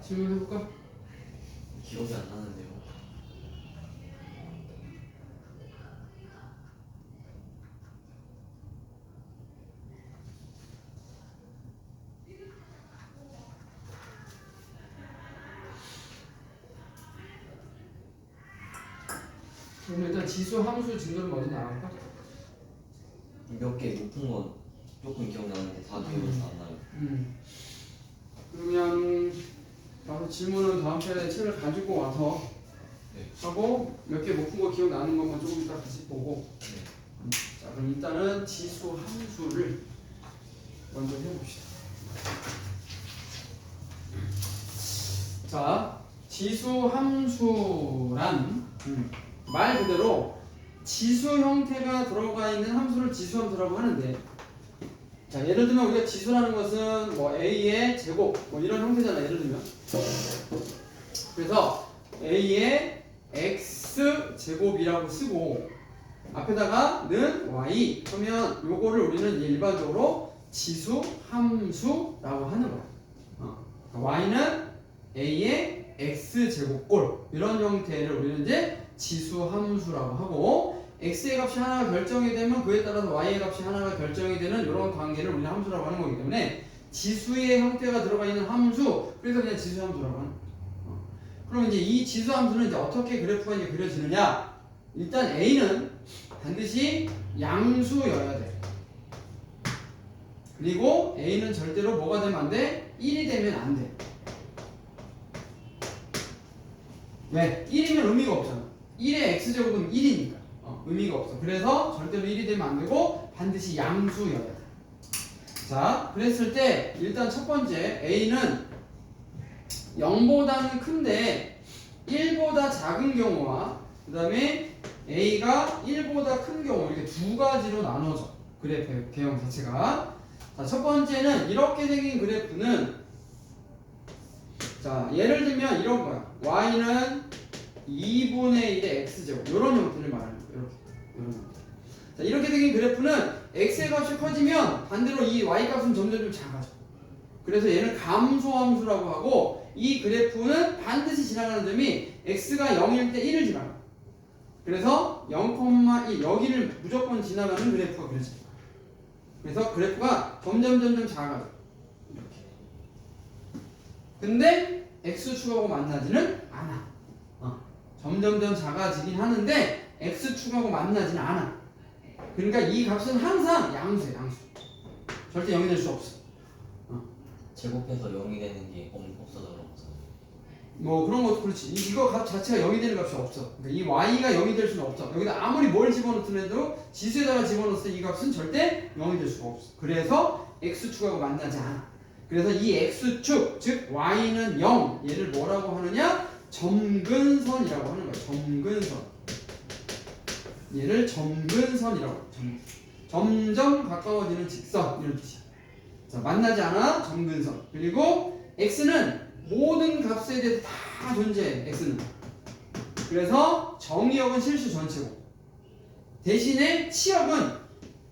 질문해볼까? 기억이 안 나는데요. 그럼 일단 지수 함수 증거를 먼저 나갈까? 몇 개 높은 건 조금 기억나는데 다 기억이 잘 안 나요. 그러면 가서 질문은 다음 편에 책을 가지고 와서 네. 하고 몇 개 높은 거 기억나는 것만 조금 이따 같이 보고. 네. 자, 그럼 일단은 지수 함수를 먼저 해봅시다. 자, 지수 함수란 말 그대로 지수 형태가 들어가 있는 함수를 지수 함수라고 하는데, 자, 예를 들면 우리가 지수라는 것은 뭐 a의 제곱 뭐 이런 형태잖아. 예를 들면 그래서 a의 x 제곱이라고 쓰고 앞에다가 는 y 하면 요거를 우리는 일반적으로 지수 함수라고 하는 거야. y는 a의 x 제곱꼴 이런 형태를 우리는 이제 지수 함수라고 하고, x의 값이 하나가 결정이 되면 그에 따라서 y의 값이 하나가 결정이 되는 이런 관계를 우리는 함수라고 하는 거기 때문에 지수의 형태가 들어가 있는 함수, 그래서 그냥 지수 함수라고 하는 거야. 그럼 이제 이 지수 함수는 이제 어떻게 그래프가 이제 그려지느냐? 일단 a는 반드시 양수여야 돼. 그리고 a는 절대로 뭐가 되면 안 돼? 1이 되면 안 돼. 왜? 1이면 의미가 없잖아. 1의 x제곱은 1이니까 의미가 없어. 그래서 절대로 1이 되면 안 되고 반드시 양수여야 돼. 자, 그랬을 때 일단 첫 번째 a는 0보다는 큰데 1보다 작은 경우와 그 다음에 a가 1보다 큰 경우, 이렇게 두 가지로 나눠져. 그래프 개형 자체가. 자, 첫 번째는 이렇게 생긴 그래프는, 자, 예를 들면 이런 거야. y는 2분의 1의 x제곱 이런 형태를 말하는 거예요. 이렇게 이런 형태. 자, 이렇게 생긴 그래프는 x의 값이 커지면 반대로 이 y 값은 점점 좀 작아져. 그래서 얘는 감소함수라고 하고, 이 그래프는 반드시 지나가는 점이 x가 0일 때 1을 지나가. 그래서 0,1 여기를 무조건 지나가는 그래프가 그려져. 그래서 그래프가 점점 작아져. 이렇게. 근데 x축하고 만나지는 않아. 점점 작아지긴 하는데 x축하고 만나지는 않아. 그러니까 이 값은 항상 양수야, 양수. 절대 0이 될 수 없어. 제곱해서 0이 되는 게 없어서 그런 거죠. 뭐 그런 것도 그렇지. 이거 값 자체가 0이 되는 값이 없어. 그러니까 이 y가 0이 될 수는 없어. 여기다 아무리 뭘 집어넣더라도 지수에다가 집어넣었을 때 이 값은 절대 0이 될 수가 없어. 그래서 x축하고 만나지 않아. 그래서 이 x축, 즉 y는 0, 얘를 뭐라고 하느냐? 점근선이라고 하는 거야. 점근선. 얘를 점근선이라고 해. 점점 가까워지는 직선, 이런 뜻이야. 자, 만나지 않아? 점근선. 그리고 x는 모든 값에 대해서 다 존재해. x는. 그래서 정의역은 실수 전체고, 대신에 치역은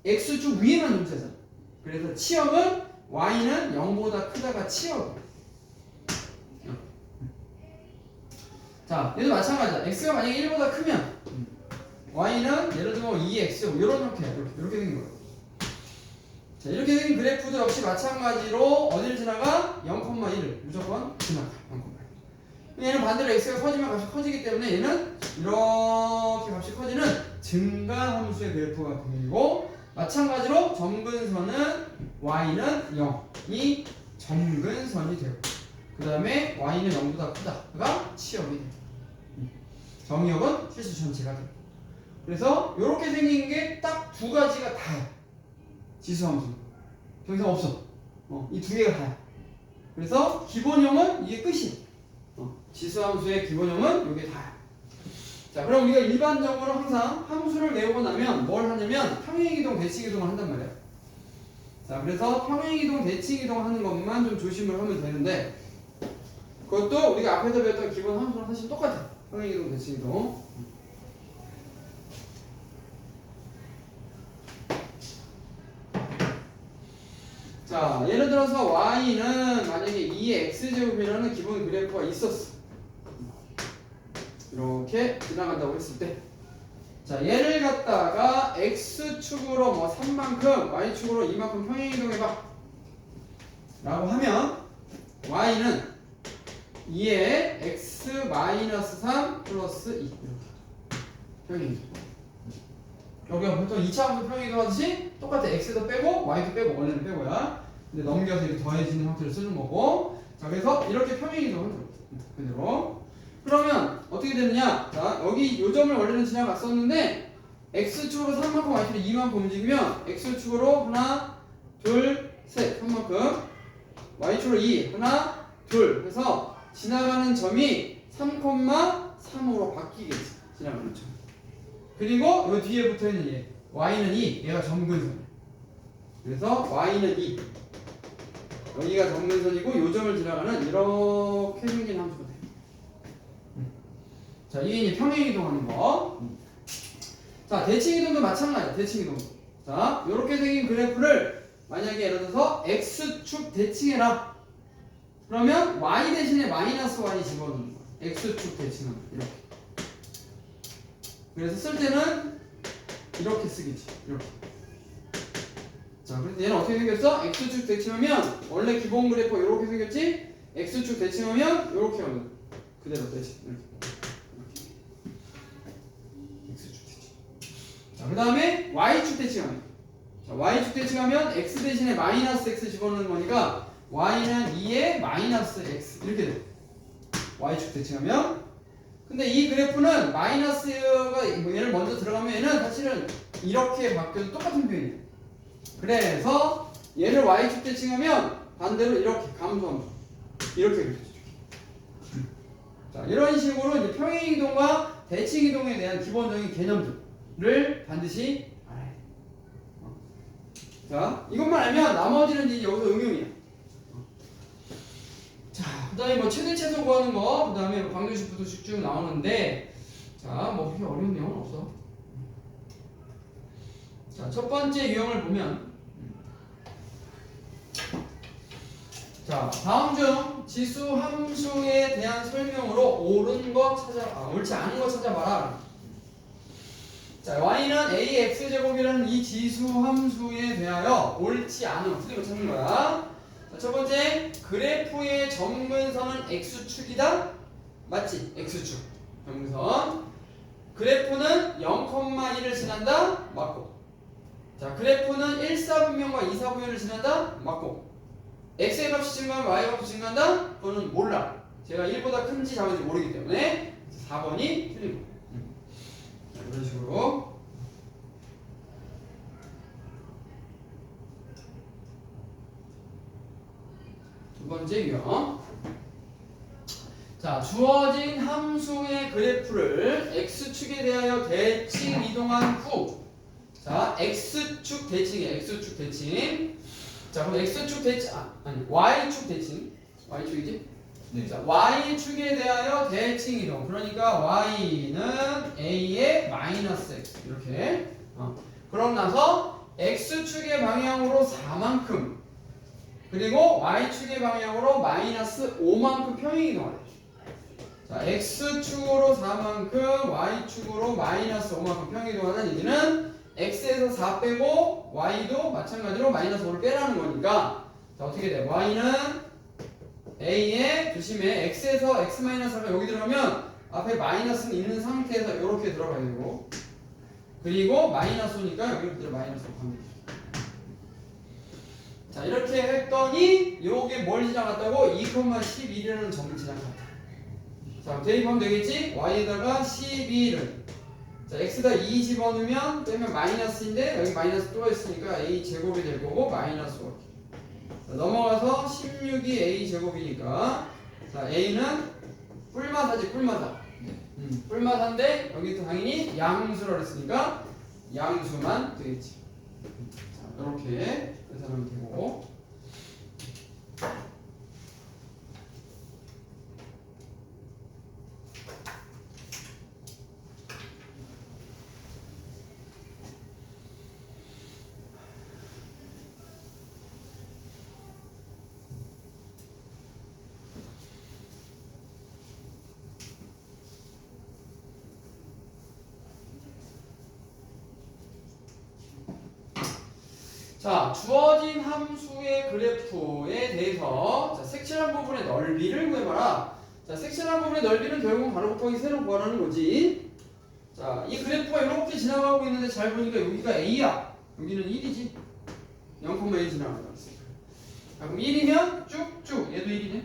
x축 위에만 존재하잖아. 그래서 치역은 y는 0보다 크다가 치역이야. 자, 얘도 마찬가지다. x가 만약에 1보다 크면 y는 예를 들면 2x 이런 형태야. 이렇게 생긴 거야. 자, 이렇게 생긴 그래프도 역시 마찬가지로 어딜 지나가? 0,1을 무조건 지나가. 0,1. 얘는 반대로 x가 커지면 값이 커지기 때문에 얘는 이렇게 값이 커지는 증가함수의 그래프가 그리고, 마찬가지로 점근선은 y는 0이 점근선이 되고, 그 다음에 y는 0보다 크다가 치역이 돼요. 정의역은 실수 전체가 돼요. 그래서 이렇게 생긴 게 딱 두 가지가 다야. 지수함수. 더 이상 없어. 이 두 개가 다야. 그래서 기본형은 이게 끝이야. 지수함수의 기본형은 이게 다야. 자, 그럼 우리가 일반적으로 항상 함수를 외우고 나면 뭘 하냐면 평행이동, 대칭이동을 한단 말이야. 자, 그래서 평행이동, 대칭이동 하는 것만 좀 조심을 하면 되는데, 그것도 우리가 앞에서 배웠던 기본 함수랑 사실 똑같아. 평행이동, 대칭이동. 자, 예를 들어서 y는 만약에 2의 x제곱이라는 기본 그래프가 있었어. 이렇게 지나간다고 했을 때, 자 얘를 갖다가 x축으로 뭐 3만큼 y축으로 이만큼 평행이동해봐 라고 하면 y는 2의 x-3 플러스 2 이렇게 평행이동. 여기가 보통 2차 함수 평행이동 하듯이 똑같아. x도 빼고 y도 빼고, 원래는 빼고야. 근데 넘겨서 이렇게 더해지는 형태를 쓰는 거고, 자 그래서 이렇게 평행이동 하는 거죠. 그대로. 그러면 어떻게 되느냐? 자 여기 요 점을 원래는 지나갔었는데 x축으로 3만큼 y축으로 2만큼 움직이면 x축으로 하나 둘셋 3만큼, y축으로 2 하나 둘 해서 지나가는 점이 3,3으로 바뀌겠지. 지나가는 점. 그리고 요 뒤에 붙어있는 얘 y는 2, 얘가 점근선이야. 그래서 y는 2, 여기가 점근선이고 요 점을 지나가는 이렇게 생긴 함수가 돼. 자, 이게 평행이동하는 거. 자, 대칭이동도 마찬가지야. 대칭이동도. 자, 요렇게 생긴 그래프를 만약에 예를 들어서 x축 대칭해라. 그러면 y 대신에 마이너스 y 집어넣는 거야. x축 대칭하면 이렇게. 그래서 쓸 때는 이렇게 쓰겠지. 이렇게. 자, 그래서 얘는 어떻게 생겼어? x축 대칭하면 원래 기본 그래프가 이렇게 생겼지? x축 대칭하면 이렇게 하면 그대로 대칭. 이렇게. x축 대칭. 자, 그 다음에 y축 대칭하면. 자, y축 대칭하면 x 대신에 마이너스 x 집어넣는 거니까 y는 2에 마이너스 x 이렇게 돼. y축 대칭하면. 근데 이 그래프는 마이너스가 얘를 먼저 들어가면 얘는 사실은 이렇게 바뀌어도 똑같은 표현이에요. 그래서 얘를 y축 대칭하면 반대로 이렇게 감소함수 이렇게 그려져. 자, 이런 식으로 이제 평행이동과 대칭이동에 대한 기본적인 개념들을 반드시 알아야 돼. 자, 이것만 알면 나머지는 이제 여기서 응용이야. 자, 그 다음에 뭐 최대 최소 구하는 거, 그 다음에 방정식 부등식 쭉 나오는데, 자, 뭐 그렇게 어려운 내용은 없어. 자, 첫 번째 유형을 보면, 자, 다음 중 지수 함수에 대한 설명으로 옳은 거 옳지 않은 거 찾아봐라. 자, y는 ax제곱이라는 이 지수 함수에 대하여 옳지 않은, 틀린 거 찾는 거야. 자, 첫 번째, 그래프의 점근선은 x축이다. 맞지? x축. 점근선. 그래프는 0,1을 지난다. 맞고. 자, 그래프는 1사분면과 2사분면을 지난다. 맞고. x의 값이 증가하면 y의 값이 증가한다? 그거는 몰라. 제가 1보다 큰지 작은지 모르기 때문에 4번이 틀린 거. 자, 이런 식으로. 두 번째 유형. 자, 주어진 함수의 그래프를 x축에 대하여 대칭 이동한 후, 자, x축 대칭이에요. x축 대칭. 자, 그럼 x축 대칭, 아니 y축 대칭, y축이지? 네. 자, y축에 대하여 대칭 이동. 그러니까 y는 a의 마이너스 x 이렇게. 그럼 나서 x축의 방향으로 4만큼. 그리고 y축의 방향으로 마이너스 5만큼 평행이동하래. 자, x축으로 4만큼, y축으로 마이너스 5만큼 평행이동하는 얘기는 x에서 4 빼고 y도 마찬가지로 마이너스 5를 빼라는 거니까, 자, 어떻게 돼? y는 a에 조심해. x에서 x-4가 여기 들어가면 앞에 마이너스는 있는 상태에서 이렇게 들어가야 되고, 그리고 마이너스 5니까 여기 그대로 마이너스 5 가면 되죠. 자, 이렇게 했더니 요게 뭘 지나갔다고? 2,11이라는 점을 지나갔다. 자, 대입하면 되겠지? y에다가 11을, 자, x에다 2 집어넣으면 빼면 마이너스인데 여기 마이너스 또 있으니까 a 제곱이 될 거고 마이너스 5. 자, 넘어가서 16이 a 제곱이니까, 자, a는 뿔마사지. 뿔마사. 뿔마사인데 여기 또 당연히 양수라고 했으니까 양수만 되겠지. 자, 이렇게 계산하면 되고. 자, 주어진 함수의 그래프에 대해서 자, 색칠한 부분의 넓이를 구해봐라. 자, 색칠한 부분의 넓이는 결국 가로 곱하기 세로 구하라는 거지. 자, 이 그래프가 이렇게 지나가고 있는데 잘 보니까 여기가 A야. 여기는 1이지. 0,1 지나간다. 자, 그럼 1이면 쭉쭉 얘도 1이네.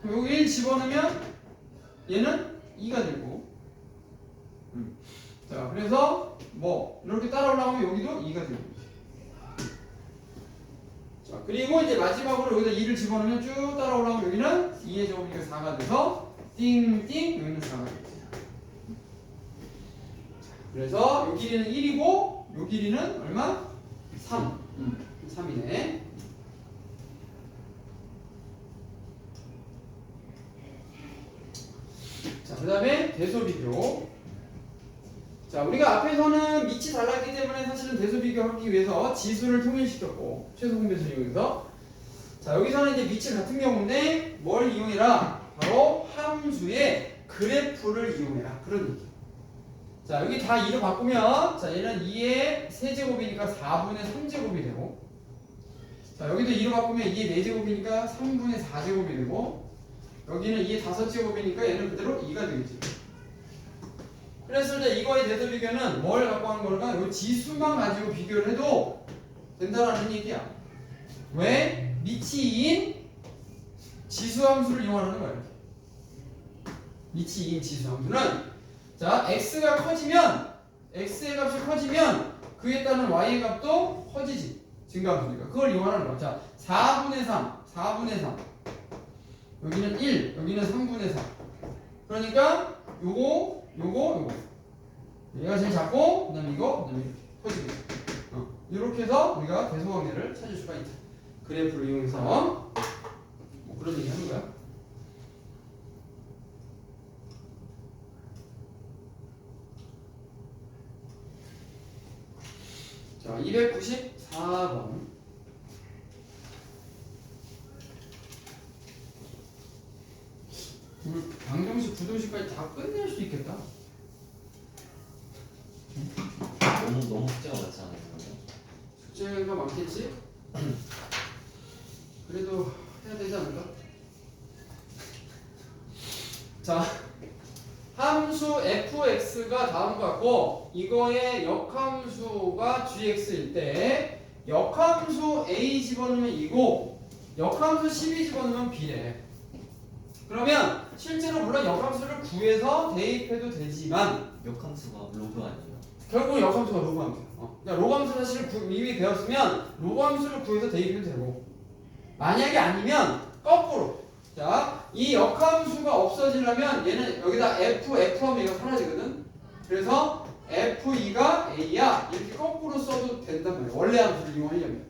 그럼 여기 1 집어넣으면 얘는 2가 되고. 자, 그래서 뭐 이렇게 따라 올라가면 여기도 2가 되고. 자, 그리고 이제 마지막으로 여기다 2를 집어넣으면 쭉 따라 올라오면 여기는 2의 제곱이니까 4가 돼서 띵띵 여기는 4가 되죠. 그래서 요 길이는 1이고 요 길이는 얼마? 3. 3이네. 자, 그 다음에 대소 비교. 자, 우리가 앞에서는 밑이 달랐기 때문에 사실은 대소 비교하기 위해서 지수를 통일시켰고 최소 공배수를 이용해서. 자, 여기서는 이제 밑이 같은 경우인데 뭘 이용해라? 바로 함수의 그래프를 이용해라. 그런 얘기. 자, 여기 다 2로 바꾸면 자, 얘는 2의 세제곱이니까 4분의 3제곱이 되고, 자, 여기도 2로 바꾸면 2의 4제곱이니까 3분의 4제곱이 되고, 여기는 2의 5제곱이니까 얘는 그대로 2가 되겠지. 그랬을 때 이거의 대소 비교는 뭘 갖고 하는 걸까? 이 지수만 가지고 비교를 해도 된다라는 얘기야. 왜? 밑이인 지수함수를 이용하는 거야. 이렇게. 밑이인 지수함수는 자, x가 커지면 x의 값이 커지면 그에 따른 y의 값도 커지지. 증가함수니까. 그걸 이용하는 거야. 자, 4분의 3, 4분의 3. 여기는 1, 여기는 3분의 4. 그러니까 요거. 얘가 제일 작고, 그 다음에 이거, 그 다음에 이렇게 커지고. 이렇게 해서 우리가 대소관계를 찾을 수가 있다. 그래프를 이용해서 뭐 그런 얘기 하는 거야. 자, 294번. 오늘 방정식, 부등식까지 다 끝낼 수 있겠다. 너무 숙제가 많지 않아요? 숙제가 많겠지? 그래도 해야 되지 않을까? 자, 함수 fx가 다음과 같고 이거의 역함수가 gx일 때 역함수 a 집어넣으면 2고 역함수 12 집어넣으면 b래. 그러면 실제로 물론 역함수를 구해서 대입해도 되지만 역함수가 로그 아니에요? 결국 역함수가 로그함수야. 그러니까 로그함수 사실 이미 배웠으면 로그함수를 구해서 대입해도 되고, 만약에 아니면 거꾸로. 자, 이 역함수가 없어지려면 얘는 여기다 f하면 얘가 사라지거든. 그래서 f2가 a야 이렇게 거꾸로 써도 된단 말이야. 원래 함수를 이용하려면.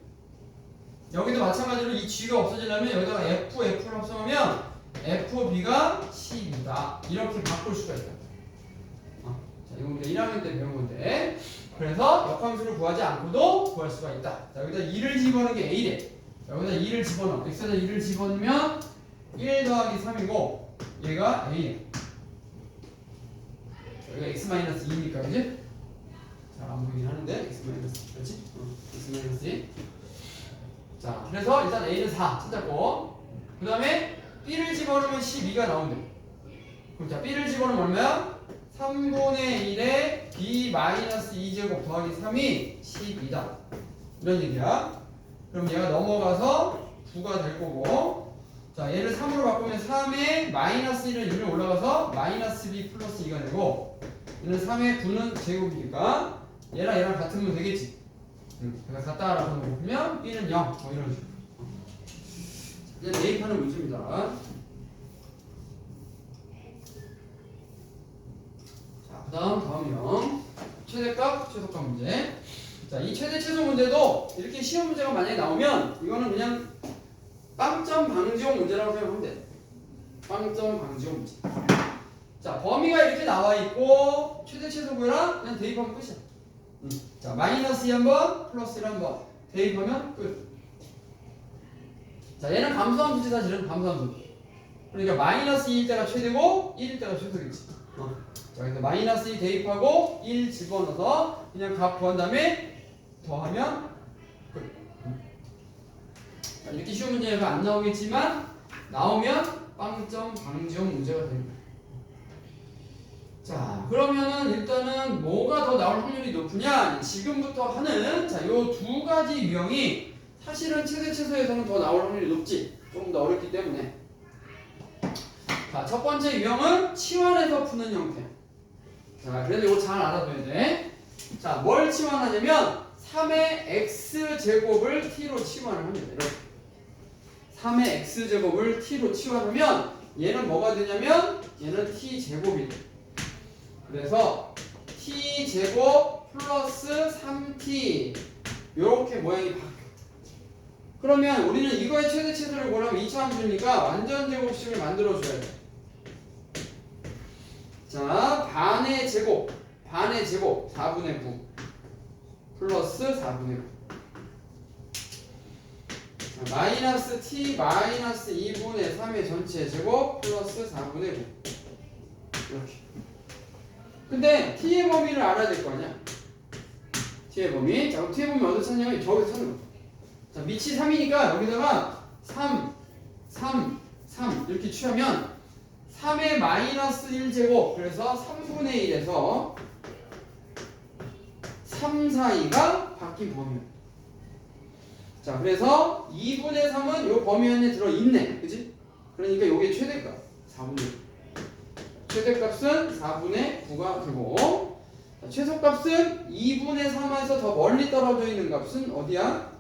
여기도 마찬가지로 이 g가 없어지려면 여기다가 f를 합성하면 fb가 10이다. 이렇게 바꿀 수가 있다. 자, 이건 우리가 1학년 때 배운 건데, 그래서 역함수를 구하지 않고도 구할 수가 있다. 자, 여기다 2를 집어넣는 게 a래. 여기다 2를 집어넣어. x에다 2를 집어넣으면 1 더하기 3이고 얘가 a네. 여기가 x-2니까 그지? 잘 안 보이긴 하는데 x-, 그렇지? x-2. 자, 그래서 일단 a는 4 찾았고, 그 다음에 b를 집어넣으면 12가 나온대. 그럼 자, b를 집어넣으면 얼마야? 3분의 1에 b-2제곱 더하기 3이 12다. 이런 얘기야. 그럼 얘가 넘어가서 9가 될 거고, 자, 얘를 3으로 바꾸면 3에 마이너스 1은 1로 올라가서 마이너스 b 플러스 2가 되고, 얘는 3에 9는 제곱이니까 얘랑 같으면 되겠지. 그래서 같다라고 보면 b는 0, 뭐 이런 식으로. 이제 대입하는 문제입니다. 자, 다음이요. 최대값, 최소값 문제. 자, 이 최대 최소 문제도 이렇게 쉬운 문제가 만약에 나오면 이거는 그냥 빵점 방지용 문제라고 생각하면 돼. 빵점 방지용 문제. 자, 범위가 이렇게 나와 있고 최대 최소 구해라. 그냥 대입하면 끝이야. 자, 마이너스 2 한번, 플러스 1 한번 대입하면 끝. 자, 얘는 감소함수지. 사실은 감소함수. 그러니까 마이너스 2일 때가 최대고 1일 때가 최소겠지. 자, 그래서 마이너스 2 대입하고 1 집어넣어서 그냥 값 구한 다음에 더하면 자, 이렇게 쉬운 문제가 안 나오겠지만 나오면 빵점 방지용 문제가 됩니다. 자, 그러면은 일단은 뭐가 더 나올 확률이 높으냐? 지금부터 하는 자, 요 두 가지 유형이 사실은 최대 최소에서는 더 나올 확률이 높지. 조금 더 어렵기 때문에. 자, 첫 번째 유형은 치환해서 푸는 형태. 자, 그래도 이거 잘 알아둬야 돼. 자, 뭘 치환하냐면 3의 x제곱을 t로 치환을 합니다. 이렇게. 3의 x제곱을 t로 치환하면 얘는 뭐가 되냐면 얘는 t제곱이 돼. 그래서 t제곱 플러스 3t 이렇게 모양이 바뀌어. 그러면 우리는 이거의 최대 최소를 구하려면 2차 함수니까 완전 제곱식을 만들어줘야 돼. 자, 반의 제곱 4분의 9 플러스 4분의 9 자, 마이너스 t 마이너스 2분의 3의 전체 제곱 플러스 4분의 9 이렇게. 근데 t의 범위를 알아야 될 거 아니야. t의 범위. 자, 그럼 t의 범위 어디서 찾냐면 저기서 찾는 거. 자, 밑이 3이니까 여기다가 3 이렇게 취하면 3의 마이너스 1제곱 그래서 3분의 1에서 3 사이가 바뀐 범위야. 자, 그래서 2분의 3은 요 범위 안에 들어있네. 그치? 그러니까 요게 최대값 4분의 1. 최대값은 4분의 9가 되고 자, 최소값은 2분의 3에서 더 멀리 떨어져 있는 값은 어디야?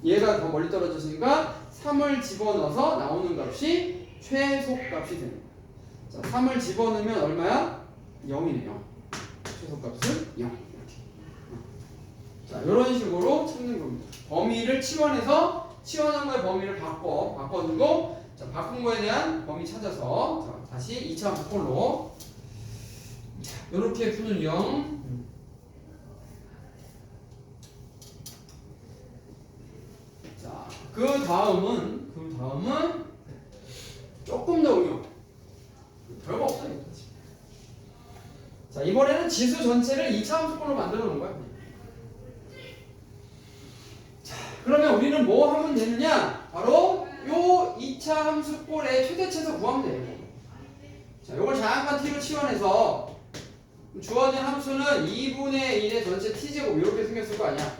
얘가 더 멀리 떨어져 있으니까 3을 집어넣어서 나오는 값이 최소값이 되는 거야. 자, 3을 집어넣으면 얼마야? 0이네요. 최소값은 0. 이렇게. 자, 이런 식으로 찾는 겁니다. 범위를 치환해서 치환한 거의 범위를 바꿔주고 자, 바꾼 거에 대한 범위 찾아서 자, 다시 2차 바꼴로 이렇게 푸는 유형. 자, 그 다음은 조금 더 응용. 별거 없어요. 자, 이번에는 지수 전체를 2차 함수꼴로 만들어 놓은 거야. 자, 그러면 우리는 뭐 하면 되느냐? 바로 요 2차 함수꼴의 최대 최소 구하면 돼요. 자, 요걸 잠깐 t로 치환해서 주어진 함수는 2분의 1의 전체 t제곱 이렇게 생겼을 거 아니야.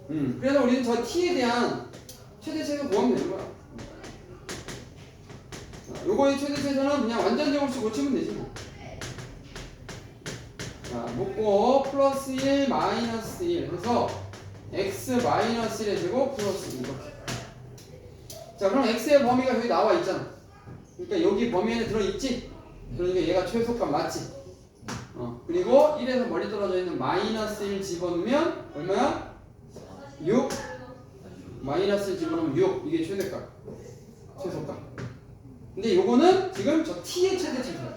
그래서 우리는 저 t에 대한 최대 최소 구하면 되는 거야. 자, 요거의 최대 최소는 그냥 완전 제곱식 고치면 되지 뭐. 자, 묶고 플러스 1 마이너스 1 해서 x 마이너스 1의 제곱 플러스 2 이렇게. 자, 그럼 x의 범위가 여기 나와 있잖아. 그러니까 여기 범위 안에 들어있지? 그러니까 얘가 최소값 맞지? 그리고 1에서 멀리 떨어져 있는 마이너스 1 집어넣으면 얼마야? 6 마이너스 1 집어넣으면 6 이게 최대값 최소값. 근데 요거는 지금 저 t의 최대 최소야.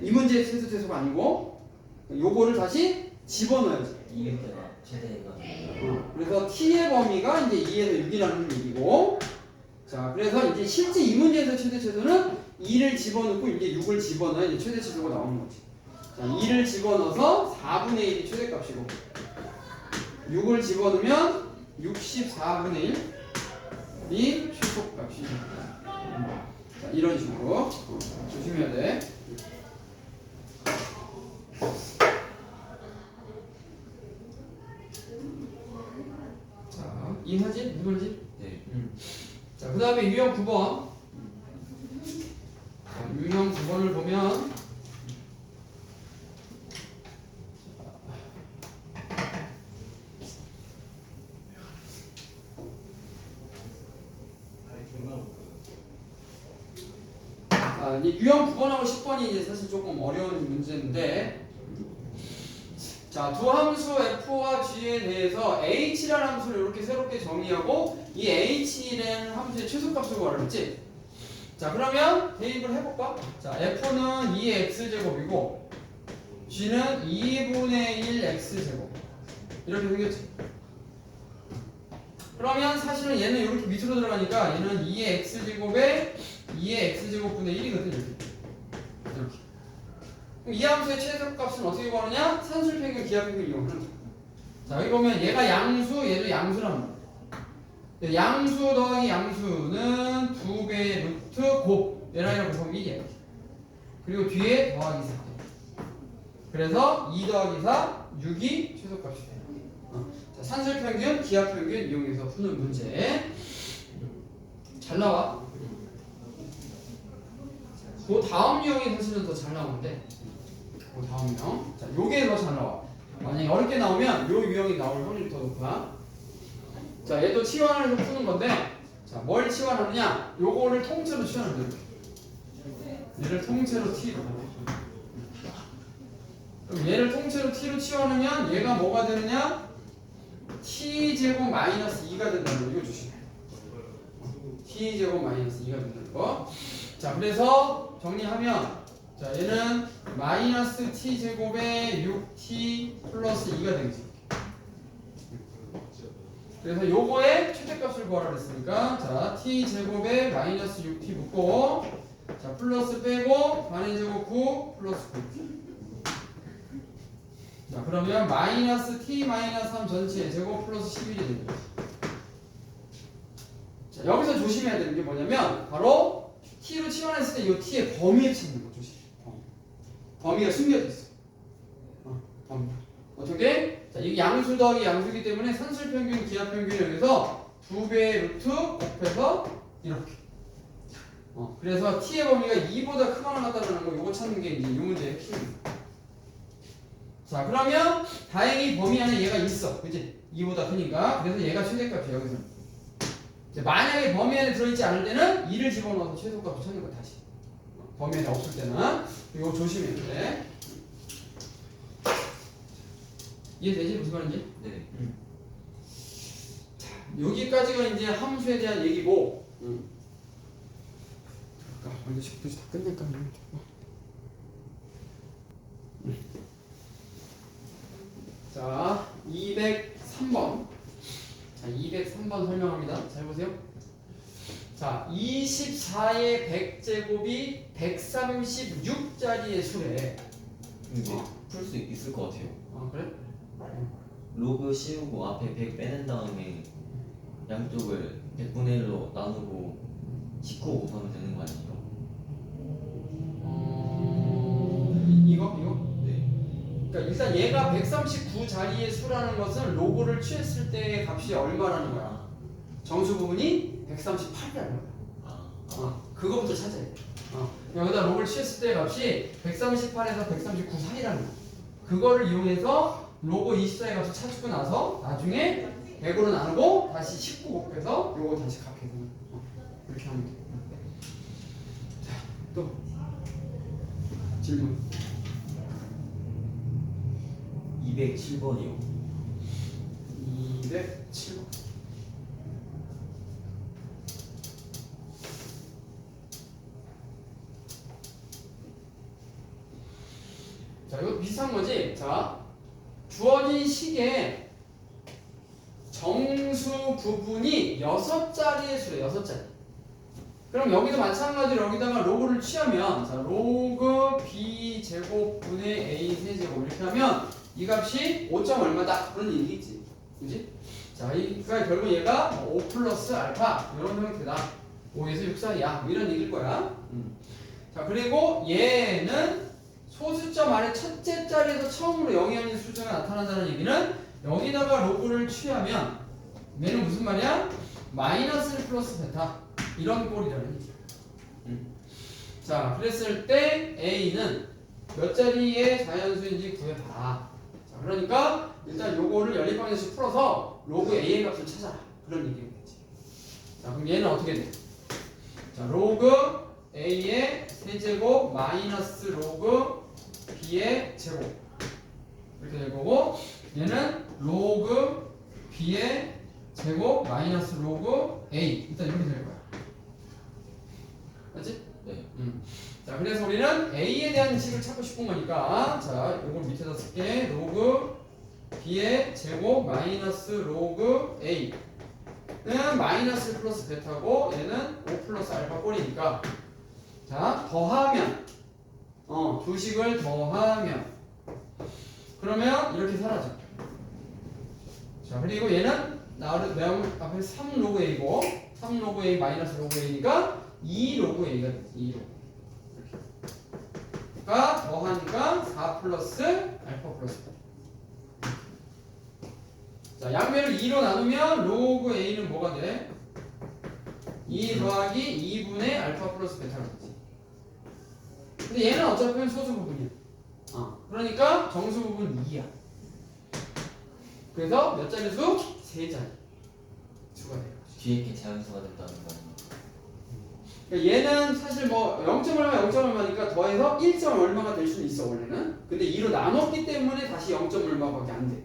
이 문제의 최소 최소가 아니고 요거를 다시 집어넣어야지. 200개가 최대가. 그래서 t의 범위가 이제 2에서 6이라는 얘기고 자, 그래서 이제 실제 이 문제에서 최대 최소는 2를 집어넣고 이제 6을 집어넣어야 이제 최대 최소가 나오는 거지. 자, 2를 집어넣어서 4분의 1이 최대값이고 6을 집어넣으면 64분의 1이 최소값이 됩니다. 자, 이런 식으로 조심해야 돼. 자, 이해하지? 무슨 말이지? 네. 자, 그 다음에 유형 9번. 자, 유형 9번을 보면 이제 유형 9번하고 10번이 이제 사실 조금 어려운 문제인데 자, 두 함수 f와 g에 대해서 h라는 함수를 이렇게 새롭게 정의하고 이 h라는 함수의 최소값을 구하랬지. 자, 그러면 대입을 해볼까? 자, f는 2x제곱이고 g는 2분의 1x제곱 이렇게 생겼지. 그러면 사실은 얘는 이렇게 밑으로 들어가니까 얘는 2의 x제곱에 2의 x제곱분의 1이거든. 이렇게. 그럼 이 함수의 최소값은 어떻게 구하느냐? 산술평균 기하평균 이용하는 거야. 자, 여기 보면 얘가 양수, 얘도 양수란 말이야. 양수 더하기 양수는 2배 루트 곱 얘랑이랑 곱하면 1이야. 그리고 뒤에 더하기 4. 그래서 2 더하기 4, 6이 최소값이 돼요. 자, 산술평균, 기하평균 이용해서 푸는 문제. 잘 나와. 그 다음 유형이 사실은 더 잘 나오는데, 그 다음 유형. 자, 요게 더 잘 나와. 만약에 어렵게 나오면 요 유형이 나올 확률이 더 높아. 자, 얘도 치환을 해서 푸는 건데, 자, 뭘 치환하느냐? 요거를 통째로 치환하면 돼. 얘를 통째로 t로. 그럼 얘를 통째로 t로 치환하면 얘가 뭐가 되느냐? t제곱 마이너스 2가 된다는 거. 이거 조심해. t제곱 마이너스 2가 된다는 거. 자, 그래서 정리하면, 자, 얘는 마이너스 t제곱에 6t 플러스 2가 되겠지. 그래서 요거의 최대값을 구하라 그랬으니까, 자, t제곱에 마이너스 6t 묶고, 자, 플러스 빼고, 반의 제곱 9 플러스 9. 자, 그러면 마이너스 t 마이너스 3 전체 제곱 플러스 11이 되는 거지. 자, 여기서 조심해야 되는 게 뭐냐면 바로 t로 치환했을 때 이 t의 범위에 찾는 거 조심. 범위가 숨겨져 있어. 범위. 어떻게? 자, 이게 양수 더하기 양수이기 때문에 산술평균, 기하평균을 여기서 2배의 루트 곱해서 이렇게. 그래서 t의 범위가 2보다 크거나 같다는 거 이거 찾는 게 이제 이 문제의 핵심입니다. 자, 그러면 다행히 범위 안에 얘가 있어. 그치? 2보다 크니까. 그래서 얘가 최대값이야, 여기서. 이제 만약에 범위 안에 들어있지 않을 때는 2를 집어넣어서 최소값을 찾는 거야, 다시. 범위 안에 없을 때는. 이거 조심해야 돼. 이해되지? 무슨 말인지? 네. 자, 여기까지가 이제 함수에 대한 얘기고. 먼저 10분씩 다 끝낼까? 자, 203번. 자, 203번 설명합니다. 잘 보세요. 자, 24의 100제곱이 136짜리의 수래. 근데 풀 수 있을 것 같아요. 그래? 로그 씌우고 앞에 100 빼낸 다음에 양쪽을 100분의 1로 나누고 19 곱하면 되는 거 아니에요? 이거? 네. 그러니까 일단 얘가 139자리의 수라는 것은 로그를 취했을 때의 값이 얼마라는 거야? 정수 부분이 138이라는 거야. 그거부터 찾아야 돼. 여기다 로그를 취했을 때의 값이 138에서 139 사이라는 거야. 그거를 이용해서 로그 24의 값을 찾고 나서 나중에 100으로 나누고 다시 19 곱해서 요거 다시 값해서 이렇게 하면 돼. 자, 또 질문. 207번이요. 207번. 자, 이거 비슷한 거지? 자, 주어진 식의 정수 부분이 6자리의 수래, 6자리. 그럼 여기도 마찬가지로 여기다가 로그를 취하면, 자, 로그 b 제곱 분의 a 세제곱 이렇게 하면 이 값이 5점 얼마다 그런 얘기겠지, 그지? 자, 그러니까 결국 얘가 5 플러스 알파 이런 형태다. 5에서 6 사이야. 뭐 이런 얘기일 거야. 자, 그리고 얘는 소수점 아래 첫째 자리에서 처음으로 0이 아닌 숫자가 나타난다는 얘기는 여기다가 로그를 취하면 얘는 무슨 말이야? 마이너스 1 플러스 베타 이런 꼴이라는 얘기야. 자, 그랬을 때 A는 몇 자리의 자연수인지 구해봐. 자, 그러니까 일단 요거를 연립방정식 풀어서 로그 A의 값을 찾아라. 그런 얘기겠지. 자, 그럼 얘는 어떻게 돼? 자, 로그 A의 세제곱 마이너스 로그 B의 제곱 이렇게 될 거고, 얘는 로그 B의 제곱 마이너스 로그 A 일단 이렇게 될 거야. 맞지? 네. 자, 그래서 우리는 A에 대한 식을 찾고 싶은 거니까, 자, 이걸 밑에다 쓸게. 로그 B의 제곱 마이너스 로그 A는 마이너스 플러스 베타고 얘는 5 플러스 알파 꼴이니까, 자, 더하면 두 식을 더하면 그러면 이렇게 사라져. 자, 그리고 얘는 앞에 3 로그 A고 3 로그 A 마이너스 로그 A니까 2 로그 A가 되지. 2 로그. 가 더하니까 4 플러스 알파 플러스. 자, 양변을 2로 나누면 로그 A는 뭐가 돼? 2 더하기 2분의 알파 플러스 베타가 되지. 근데 얘는 어차피 소수 부분이야. 그러니까 정수 부분 2야. 그래서 몇 자리 수? 3자리 수가 돼요. 뒤에 게 자연수가 된다는 거 아니에요? 그러니까 얘는 사실 뭐 0. 얼마 0. 얼마니까 더해서 1. 얼마가 될 수는 있어 원래는. 근데 2로 나눴기 때문에 다시 0. 얼마밖에 안 돼.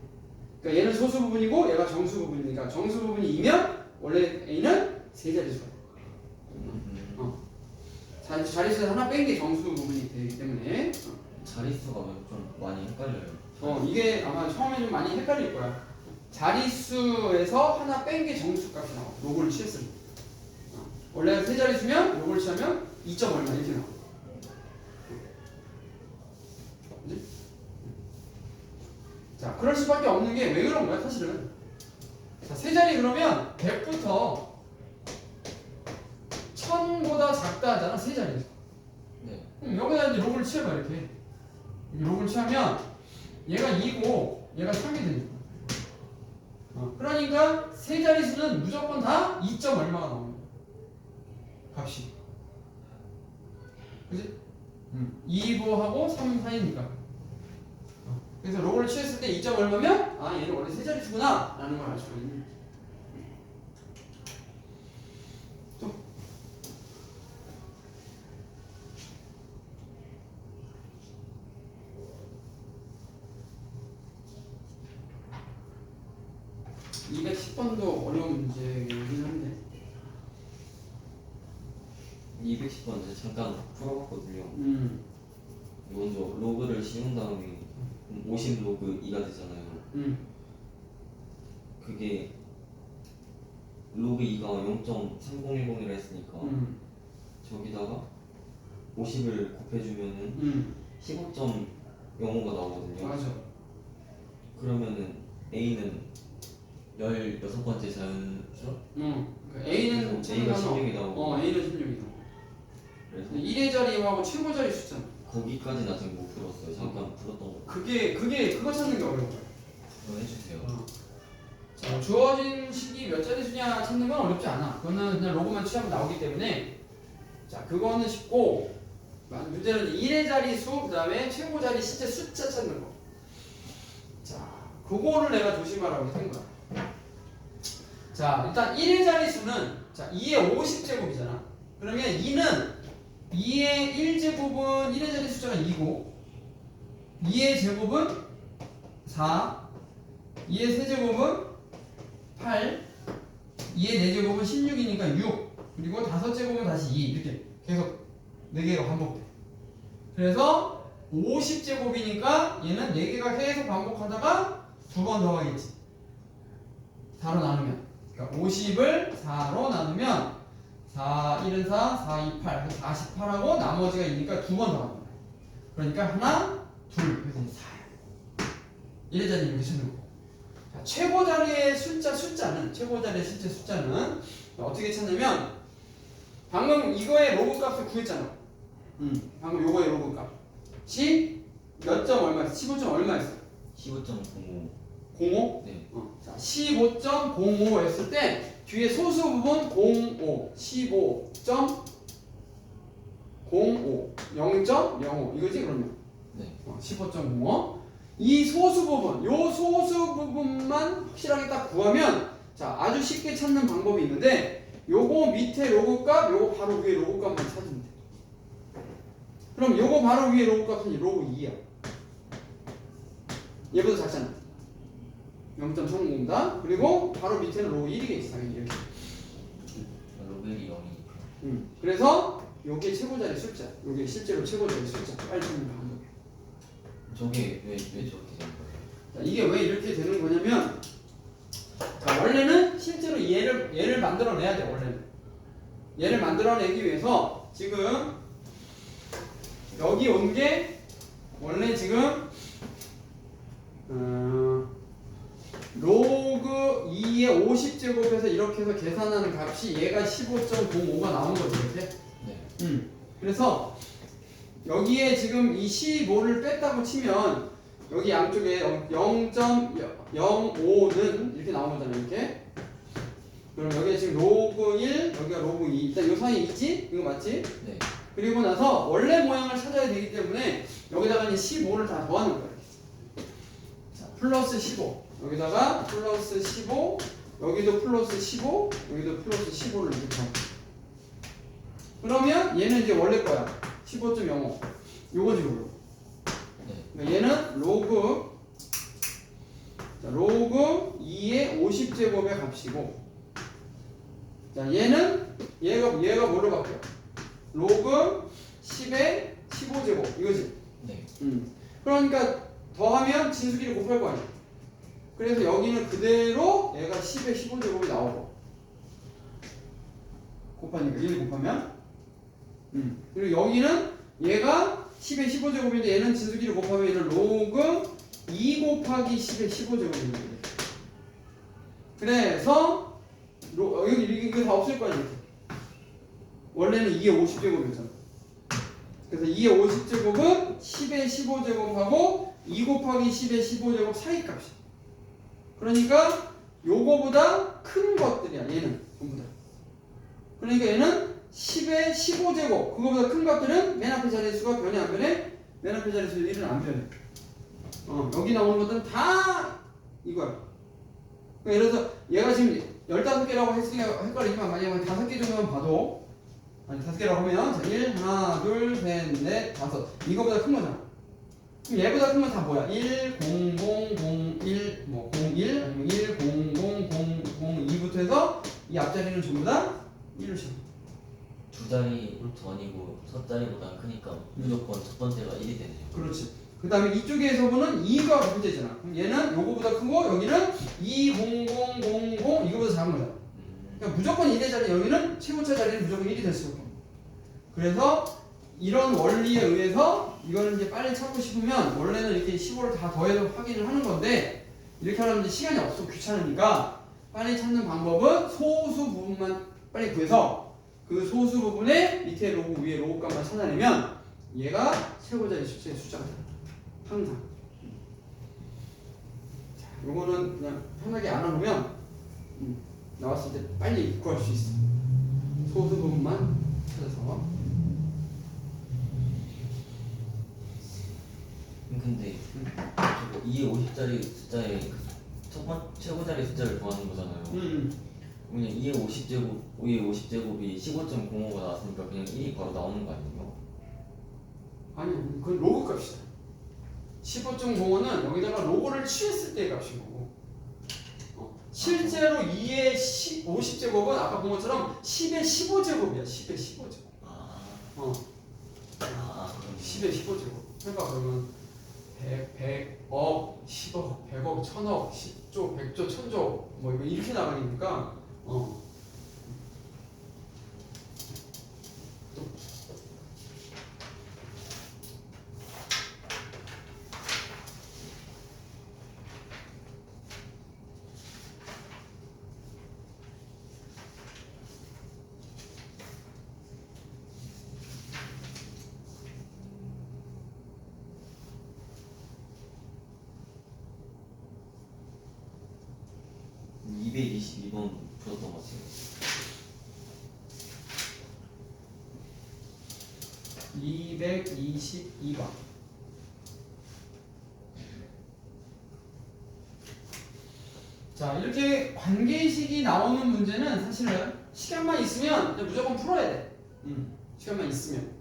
그러니까 얘는 소수 부분이고 얘가 정수 부분이니까 정수 부분이 2면 원래 A는 3자리 수가 돼. 자릿수 하나 뺀 게 정수 부분이 되기 때문에 자릿수가 좀 많이 헷갈려요. 이게 아마 처음에 좀 많이 헷갈릴 거야. 자릿수에서 하나 뺀 게 정수 값이 나와. 로그를 취했을 때. 원래 세 자릿수면 로그를 취하면 2. 얼마 이렇게 나와. 그지? 자, 그럴 수밖에 없는 게 왜 그런 거야 사실은. 자, 세 자리 그러면 100부터 1000보다 작다 하잖아 세 자리에서. 네. 그럼 여기다 이제 로그를 취해봐 이렇게. 로그를 취하면 얘가 2고 얘가 3이 되니까. 그러니까 세 자릿수는 무조건 다 2. 얼마가 나오는 거야. 값이. 그지? 2부하고 3 사이니까. 그래서 로그를 취했을 때 2. 얼마면 얘는 원래 세 자릿수구나 라는 걸 알 수가 있는 거지. 또 210번도 어려운 문제이긴 한데 210번 이제 잠깐 풀어봤거든요. 음. 먼저 로그를 씌운 다음에 50 로그 2가 되잖아요. 그게 로그 2가 0.3010이라 했으니까 저기다가 50을 곱해주면은 15.05가 나오거든요. 맞아. 그러면은 A는 16번째 자연수? 그러니까 A는 A가 16이 나오고 A는 16이 나오고 그래서 1의 자리하고 최고 자리 숫자는 거기까지는 아직 못 풀었어요. 잠깐 풀었던 거. 그거 찾는 게 어려운 거야. 그거 해주세요. 자, 주어진 식이 몇 자리 수냐 찾는 건 어렵지 않아. 그거는 그냥 로그만 취하면 나오기 때문에 자, 그거는 쉽고 문제는 1의 자리 수 그다음에 최고 자리 실제 숫자 찾는 거. 자, 그거를 내가 조심하라고 한 거야. 자, 일단 1의 자리 수는 자, 2의 50제곱이잖아. 그러면 2의 1제곱은 1의 자리 숫자가 2고 2의 제곱은 4 2의 세제곱은 8 2의 4제곱은 16이니까 6 그리고 5제곱은 다시 2 이렇게 계속 4개가 반복돼. 그래서 50제곱이니까 얘는 4개가 계속 반복하다가 2번 더 하겠지. 4로 나누면 그러니까 50을 4로 나누면 4, 1은 4, 4, 2, 8 48하고 나머지가 있으니까 2번 더 하는 거야. 그러니까 하나, 둘 그래서 4야. 1의 자리 이렇게 쓰는 거고. 자, 최고 자리의 최고 자리의 실제 숫자는 어떻게 찾냐면 방금 이거의 로그 값을 구했잖아. 방금 요거의 로그 값이 몇 점 얼마였어? 15점 얼마였어? 15.05. 05? 네. 자, 15.05 했을 때 뒤에 소수 부분 05, 15.05, 0.05 이거지 그러면? 네. 15.05. 이 소수 부분, 요 소수 부분만 확실하게 딱 구하면 자, 아주 쉽게 찾는 방법이 있는데 요거 밑에 로그 값, 요거 바로 위에 로그 값만 찾으면 돼. 그럼 요거 바로 위에 로그 값은 로그 2야. 얘보다 작잖아. 0.30보다. 그리고 바로 밑에는 로그 1이 있어. 이렇게. 로그 1이 0이니까. 그래서 요게 최고자리 숫자. 요게 실제로 최고자리 숫자. 빨리 찾는 방법이야. 저게 왜 저렇게 된 거예요? 자, 이게 왜 이렇게 되는 거냐면 자, 원래는 실제로 얘를 만들어내야 돼. 원래는 얘를 만들어내기 위해서 지금 여기 온 게 원래 지금 로그 2의 50제곱에서 이렇게 해서 계산하는 값이 얘가 15.05가 나온 거죠, 이렇게. 네. 그래서 여기에 지금 이 15를 뺐다고 치면 여기 양쪽에 0.05는 이렇게 나온 거잖아요, 이렇게. 그럼 여기에 지금 로그 1, 여기가 로그 2. 일단 요 사이에 있지? 이거 맞지? 네. 그리고 나서 원래 모양을 찾아야 되기 때문에 여기다가 이제 15를 다 더하는 거예요. 자, 플러스 15. 여기다가 플러스 15. 여기도 플러스 15. 여기도 플러스 15를 이렇게 더하고. 그러면 얘는 이제 원래 거야. 15.05. 요거지, 요거. 네. 그러니까 얘는 로그 2의 50제곱의 값이고, 자, 얘가 뭐로 바뀌어? 로그 10의 15제곱 이거지. 네. 그러니까 더하면 진수끼리 곱할 거 아니야. 그래서 여기는 그대로 얘가 10의 15제곱이 나오고, 곱하니까 1 곱하면, 그리고 여기는 얘가 10의 15제곱인데 얘는 진수끼리 곱하면 얘는 로그 2 곱하기 10의 15제곱인 거예요. 그래서 여기 이거 다 없을 거 아니야. 원래는 2의 50제곱이었잖아. 그래서 2의 50제곱은 10의 15제곱하고 2 곱하기 10의 15제곱 사이 값이야. 그러니까 요거보다 큰 것들이야, 얘는 전부 다. 그러니까 얘는 10의 15제곱, 그거보다 큰 것들은 맨 앞에 자릿수가 변해 안 변해? 맨 앞에 자릿수 1은 안 변해. 여기 나오는 것들은 다 이거야. 그러니까 예를 들어서 얘가 지금 15개라고 했으니까 헷갈리지만 만약에 5개 정도만 봐도, 아니 5개라고 하면 자, 1, 하나, 둘, 셋, 넷, 다섯. 이거보다 큰 거잖아. 그럼 얘보다 큰 건 다 뭐야? 1, 0, 0, 0, 1, 뭐 01, 아니면 1, 0, 0, 0, 0, 2부터 해서 이 앞자리는 전부 다 1을 쳐. 두 자리 전이고 첫 자리보다 크니까 무조건 첫 번째가 1이 되네요. 그렇지. 그 다음에 이쪽에서 보는 2가 문제잖아. 그럼 얘는 요거보다 크고 여기는 2, 0, 0, 0, 0 이거보다 작은 거잖아. 그러니까 무조건 1의 자리, 여기는 최고차 자리는 무조건 1이 될 수밖에 없어. 그래서 이런 원리에 의해서 이거는 이제 빨리 찾고 싶으면 원래는 이렇게 15를 다 더해서 확인을 하는 건데 이렇게 하려면 이제 시간이 없어, 귀찮으니까 빨리 찾는 방법은 소수 부분만 빨리 구해서 그 소수 부분에 밑에 로그 위에 로그 값만 찾아내면 얘가 최고자리 수치의 숫자가 됩니다. 항상. 자, 요거는 그냥 편하게 알아놓으면 나왔을 때 빨리 구할 수 있어. 소수 부분만 찾아서. 근데 저거 2의 50짜리 숫자에 첫 번째 최고자리 숫자를 구하는 거잖아요. 그냥 2의 50제곱이 15.05가 나왔으니까 그냥 1이 바로 나오는 거 아니에요? 아니, 그건 로그 값이다. 15.05는 여기다가 로그를 취했을 때의 값인 거고. 실제로 2의 50제곱은 아까 본 것처럼 10의 15제곱이야. 10의 15제곱. 그럼 10의 15제곱. 해봐, 그러면 100억, 10억, 100억, 1000억, 10조, 100조, 1000조 뭐 이렇게 나가니까 또 222번 풀었던 것 같아요. 222번. 자, 이렇게 관계식이 나오는 문제는 사실은 시간만 있으면 그냥 무조건 풀어야 돼. 시간만 있으면.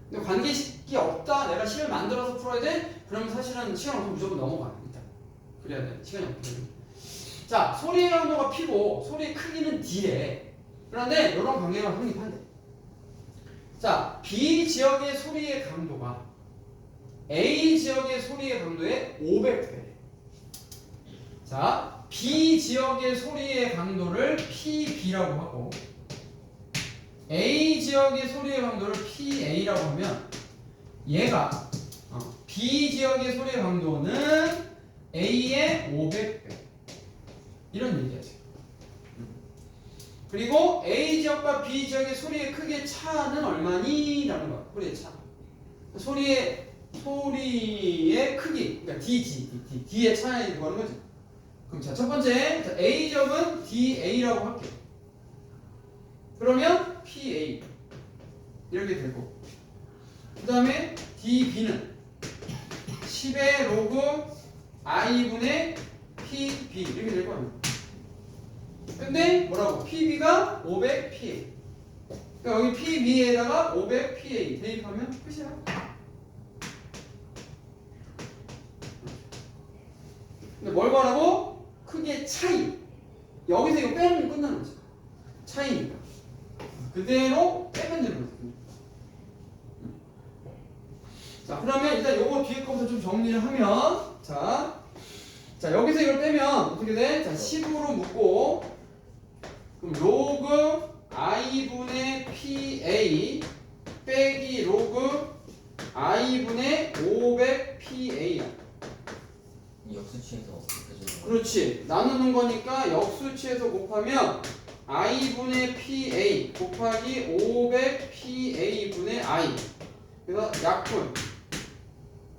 근데 관계식이 없다, 내가 식을 만들어서 풀어야 돼? 그러면 사실은 시간 없으면 무조건 넘어가. 일단. 그래야 돼. 시간이 없거든. 자, 소리의 강도가 P고 소리의 크기는 D래. 그런데 이런 관계가 성립한대. 자, B 지역의 소리의 강도가 A 지역의 소리의 강도의 500배. 자, B 지역의 소리의 강도를 PB라고 하고 A 지역의 소리의 강도를 PA라고 하면 얘가 B 지역의 소리의 강도는 A의 500배. 이런 얘기야 지금. 그리고 A 지역과 B 지역의 소리의 크기의 차는 얼마니? 라는 거야. 소리의 차. 소리의 크기. 그러니까 D의 차에 구하는 거지. 그럼 자, 첫 번째. 자, A 지역은 DA라고 할게. 그러면 PA. 이렇게 되고. 그 다음에 DB는 10의 로그 I분의 PB. 이렇게 될 거야. 근데 뭐라고? PB가 500PA. 그러니까 여기 PB에다가 500PA 대입하면 끝이야. 근데 뭘 구하라고? 크기의 차이. 여기서 이거 빼면 끝나는 거지. 차이니까. 그대로 빼면 되는 거지. 자, 그러면 일단 요거 뒤에 거부터 좀 정리를 하면 자, 여기서 이걸 빼면 어떻게 돼? 자, 10으로 묶고 그럼 로그 i분의 PA 빼기 로그 i분의 500PA야. 이 역수치에서 해주는 거. 그렇지. 나누는 거니까 역수치에서 곱하면 i분의 PA 곱하기 500PA분의 I. 그래서 약분.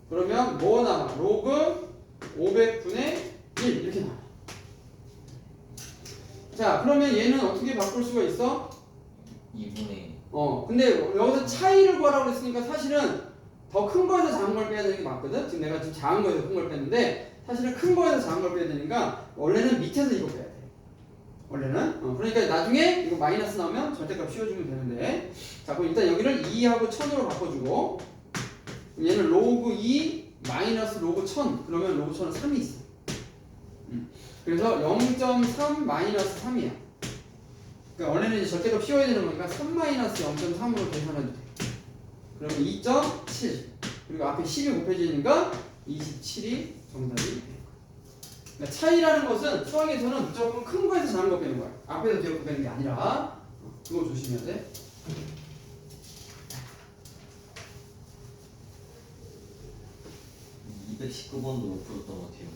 그러면 뭐 남아? 로그 500분의 1 이렇게 나와. 자, 그러면 얘는 어떻게 바꿀 수가 있어? 2분의 근데 여기서 차이를 구하라고 그랬으니까 사실은 더 큰 거에서 작은 걸 빼야 되는 게 맞거든? 지금 내가 지금 작은 거에서 큰 걸 뺐는데 사실은 큰 거에서 작은 걸 빼야 되니까 원래는 밑에서 이거 빼야 돼. 원래는. 그러니까 나중에 이거 마이너스 나오면 절대값 씌워주면 되는데 자, 그럼 일단 여기를 2하고 1000으로 바꿔주고 얘는 로그 2 마이너스 로그 1000 그러면 로그 1000은 3이 있어. 그래서 0.3 마이너스 3이야. 그러니까 원래는 이제 절대값 씌워야 되는 거니까 3 마이너스 0.3으로 계산해도 돼. 그러면 2.7 그리고 앞에 10이 곱해지니까 27이 정답이 되는 거야. 그러니까 차이라는 것은 수학에서는 무조건 큰 거에서 작은 거 빼는 거야. 앞에서 뒤에 거 빼는 게 아니라 그거 조심해야 돼. 이 219번도 못 풀었던 것 같아요.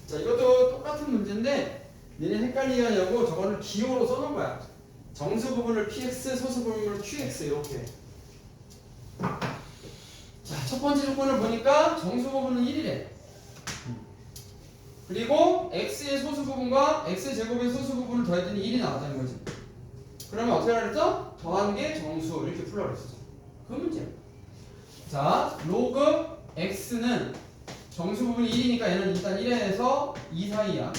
자, 이것도 똑같은 문제인데 니네 헷갈리게 하려고 저거를 기호로 써놓은 거야. 정수 부분을 px, 소수 부분을 qx 이렇게. 자, 첫 번째 조건을 보니까 정수 부분은 1이래. 그리고 x의 소수 부분과 x 제곱의 소수 부분을 더했더니 1이 나왔다는 거지. 그러면 어떻게 하라 그랬어? 더한 게 정수 이렇게 풀라 그랬어. 그 문제야. 자, 로그 x는 정수 부분이 1이니까 얘는 일단 1에서 2 사이야.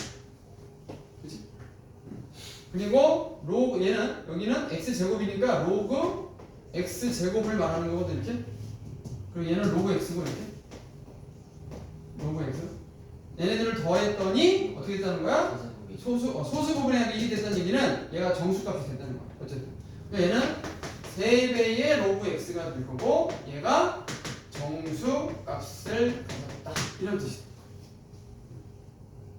그치? 그리고 로그 얘는 여기는 x 제곱이니까 로그 x 제곱을 말하는 거거든 이렇게. 그리고 얘는 로그 x고 이렇게. 로그 x. 얘네들을 더했더니 어떻게 됐다는 거야? 소수 부분의 1이 됐다는 얘기는 얘가 정수값이 됐다는 거야. 어쨌든. 그러니까 얘는 3배의 로그 x가 될 거고 얘가 정수값을 가졌다. 이런 뜻이야.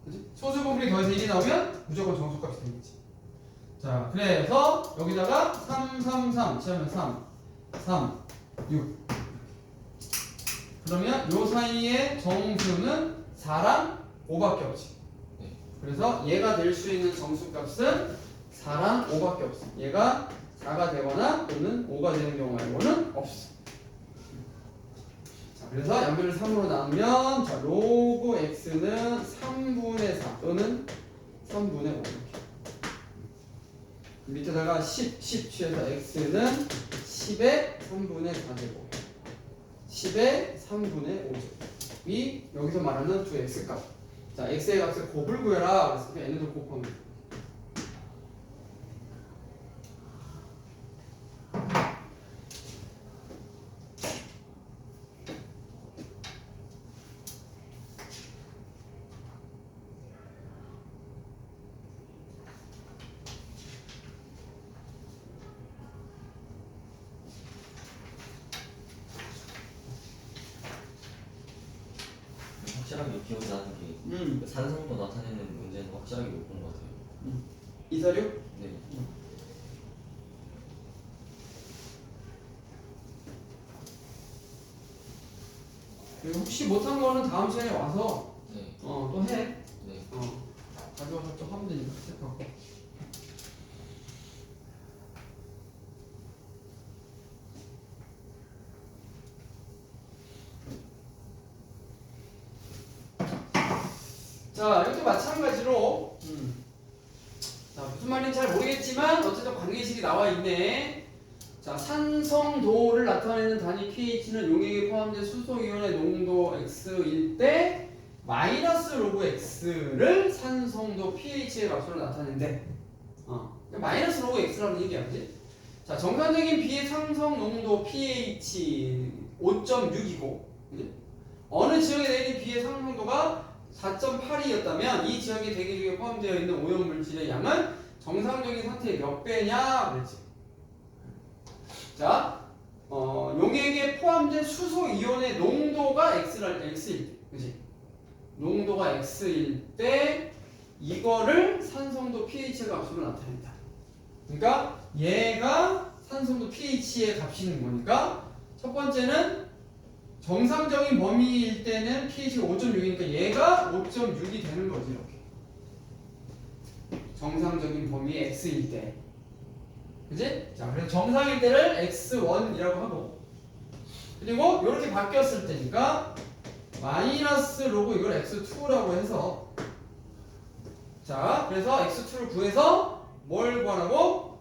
그치? 소수 부분이 더해서 1이 나오면 무조건 정수값이 되겠지. 자, 그래서 여기다가 3, 3, 3 치하면 3, 3, 6. 그러면 요 사이의 정수는 4랑 5밖에 없지. 그래서 얘가 될 수 있는 정수값은 4랑 5밖에 없어. 얘가 4가 되거나 또는 5가 되는 경우 말고는 없어. 자, 그래서 양변을 3으로 나누면 자, 로그 x는 3분의 4 또는 3분의 5 이렇게. 밑에다가 10 취해서 x는 10의 3분의 4제곱 10의 3분의 5제곱이 여기서 말하는 두 x값. 자, x의 값을 곱을 구해라. 그래서 n을 곱하면 돼. 확실하게 기억이 나는 게 산성도 나타내는 문제는 확실하게 못 본 것 같아요. 이사류? 네. 그리고 혹시 못한 거는 다음 시간에 와서 네. 또 해. 네. 가져와서 또 하면 되니까 체크하고. 자, 이것도 마찬가지로 자, 무슨 말인지 잘 모르겠지만 어쨌든 관계식이 나와 있네. 자, 산성도를 나타내는 단위 pH는 용액에 포함된 수소이온의 농도 x일 때 마이너스 로그 x를 산성도 pH의 값으로 나타낸대. 마이너스 로그 x라는 얘기야지. 자, 정상적인 B의 상성 농도 pH 5.6이고 어느 지역에 내린 B의 상성도가 4.82였다면 이 지역의 대기 중에 포함되어 있는 오염 물질의 양은 정상적인 상태의 몇 배냐 그랬지. 자, 용액에 포함된 수소 이온의 농도가 X일 때, 그지? 농도가 X일 때 이거를 산성도 pH의 값으로 나타낸다. 그러니까 얘가 산성도 pH의 값이는 거니까 첫 번째는 정상적인 범위일 때는 pH가 5.6이니까 얘가 5.6이 되는 거지 이렇게. 정상적인 범위 x일 때, 그지? 자, 그래서 정상일 때를 x1이라고 하고, 그리고 이렇게 바뀌었을 때니까 마이너스 로그 이걸 x2라고 해서, 자, 그래서 x2를 구해서 뭘 구하라고?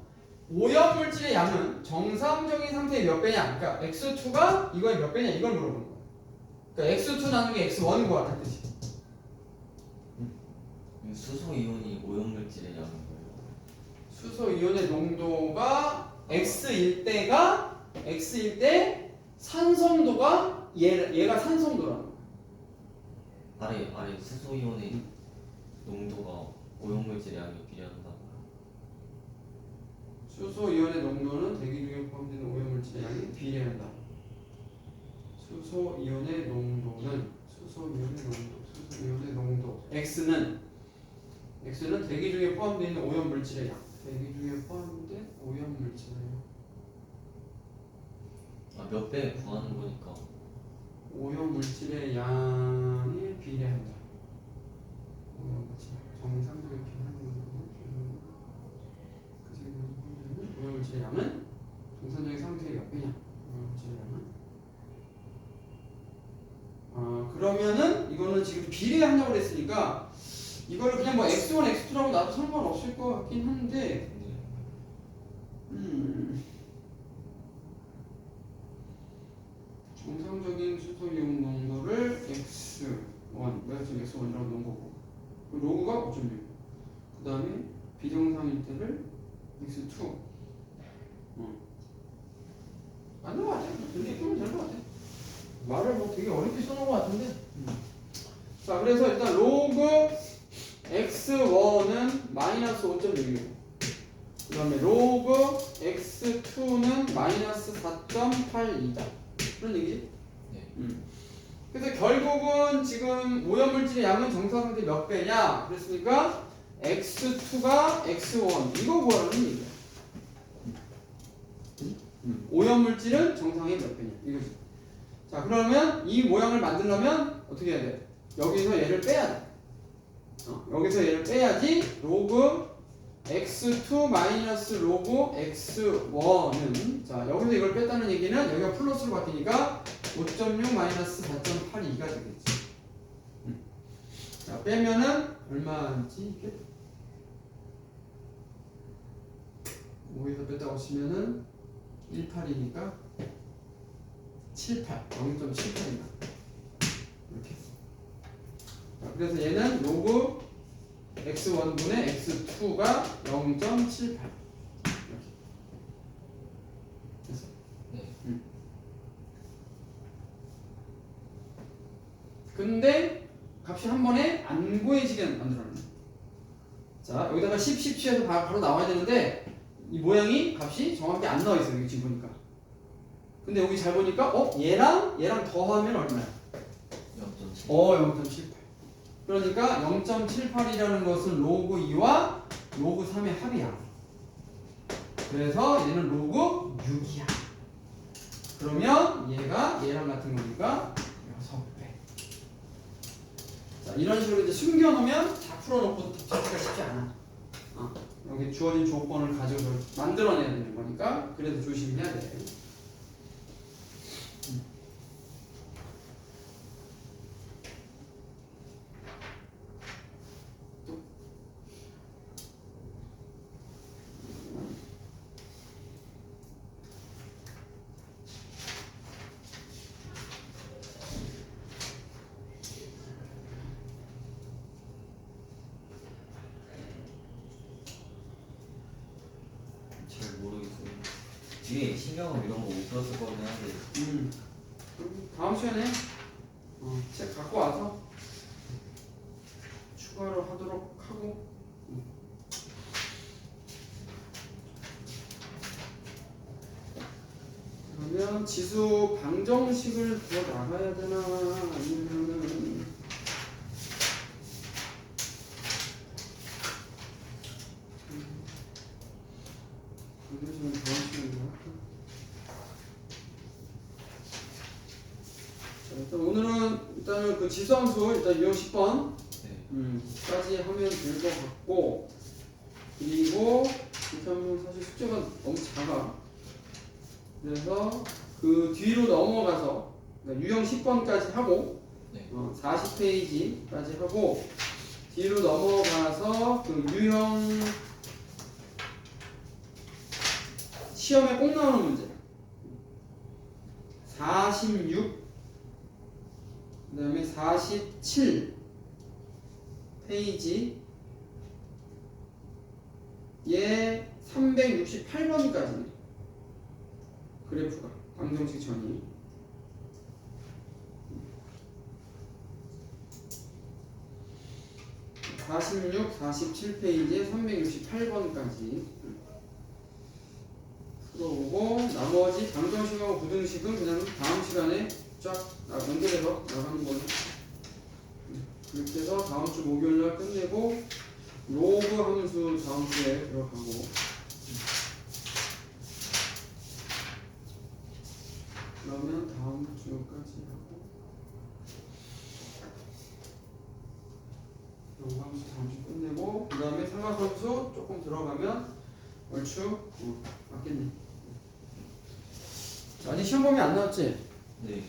오염물질의 양은 정상적인 상태의 몇 배냐? 그러니까 x2가 이거의 몇 배냐? 이걸 물어보는 거야. 그러니까 x2 나누기 x1 구하라는 뜻이. 수소 이온이 오염물질의 양인 거예요. 수소 이온의 농도가 x일 때 산성도가 얘가 산성도라는 거야. 아래 수소 이온의 농도가 오염물질의 양에 비례한다. 수소 이온의 농도는 대기 중에 포함되는 오염물질의 양에 비례한다. 수소 이온의 농도 x는 대기 중에 포함되어 있는 오염물질의 양. 대기 중에 포함된 오염물질의 양. 몇 배 구하는 거니까. 오염물질의 양에 비례한다. 오염물질 정상적인 오염물질의 양은 정상적인 상태의 몇 배냐? 오염물질의 양은. 그러면은 이거는 지금 비례한다고 그랬으니까 이거를 그냥 뭐 x1, x2라고 놔도 상관없을 것 같긴 한데 정상적인 수소이온 농도를 x1, 내가 지금 x1이라고 놓은 거고 로그가 5.6, 그 다음에 비정상일 때를 x2 맞는 거 같아. 근데 이렇게 되는 거 같아. 말을 뭐 되게 어렵게 써놓은 것 같은데. 자, 그래서 일단 로그 x1은 마이너스 5.6이고, 그 다음에 로그 x2는 마이너스 4.82다. 그런 얘기지? 네. 그래서 결국은 지금 오염물질의 양은 정상 상태 몇 배냐? 그랬으니까 x2가 x1 이거 구하라는 얘기야. 오염물질은 정상의 몇 배냐? 이거지. 자, 그러면 이 모양을 만들려면 어떻게 해야 돼? 여기서 얘를 빼야 돼. 여기서 얘를 빼야지 로그 x2 마이너스 로그 x1은, 자, 여기서 이걸 뺐다는 얘기는 여기가 플러스로 바뀌니까 5.6 마이너스 4.82가 되겠지. 자, 빼면은 얼마지 이게? 5에서 뺐다고 치면은 18이니까 78, 0.78이다. 이렇게. 자, 그래서 얘는 로그 x1분의 x2가 0.78. 이렇게. 됐어. 네. 근데 값이 한 번에 안 구해지게 만들어놨네. 자, 여기다가 10, 10취해서 바로 나와야 되는데 이 모양이 값이 정확히 안 나와 있어요. 여기 지금 보니까. 근데 여기 잘 보니까 얘랑 더하면 얼마야? 0.7. 0.78. 그러니까 0.78이라는 것은 로그 2와 로그 3의 합이야. 그래서 얘는 로그 6이야. 그러면 얘가 얘랑 같은 거니까 6배. 자, 이런 식으로 이제 숨겨놓으면 다 풀어놓고 찾기가 쉽지 않아. 여기 주어진 조건을 가지고 만들어내야 되는 거니까 그래도 조심해야 돼. 잘 모르겠어요. 뒤에 신경음 이런 거 못 풀었을 거긴 한데. 다음 시간에 책 갖고 와서 추가로 하도록 하고. 그러면 지수 방정식을 더 나가야 되나 아니면은 방정식은 다음 시간에 할까? 자, 일단 오늘은 일단은 그 지수함수 일단 유형 10번 네. 까지 하면 될 것 같고, 그리고 지수함수 사실 숙제가 너무 작아. 그래서 그 뒤로 넘어가서 그러니까 유형 10번까지 하고 네. 40페이지까지 하고 뒤로 넘어가서 그 유형 시험에 꼭 나오는 문제 46 그다음에 47 페이지에 368번까지 그래프가 방정식 전이 46, 47페이지에 368번까지 풀어보고 나머지 방정식하고 부등식은 그냥 다음 시간에 쫙 연결해서 나가는 걸로 그렇게 해서 다음 주 목요일날 끝내고 로그 함수 다음 주에 들어가고 그러면 다음 주까지 하고 로그 함수 다음 주 끝내고 그 다음에 삼각함수 조금 들어가면 얼추 맞겠네. 아직 시험 범위 안 나왔지? 네.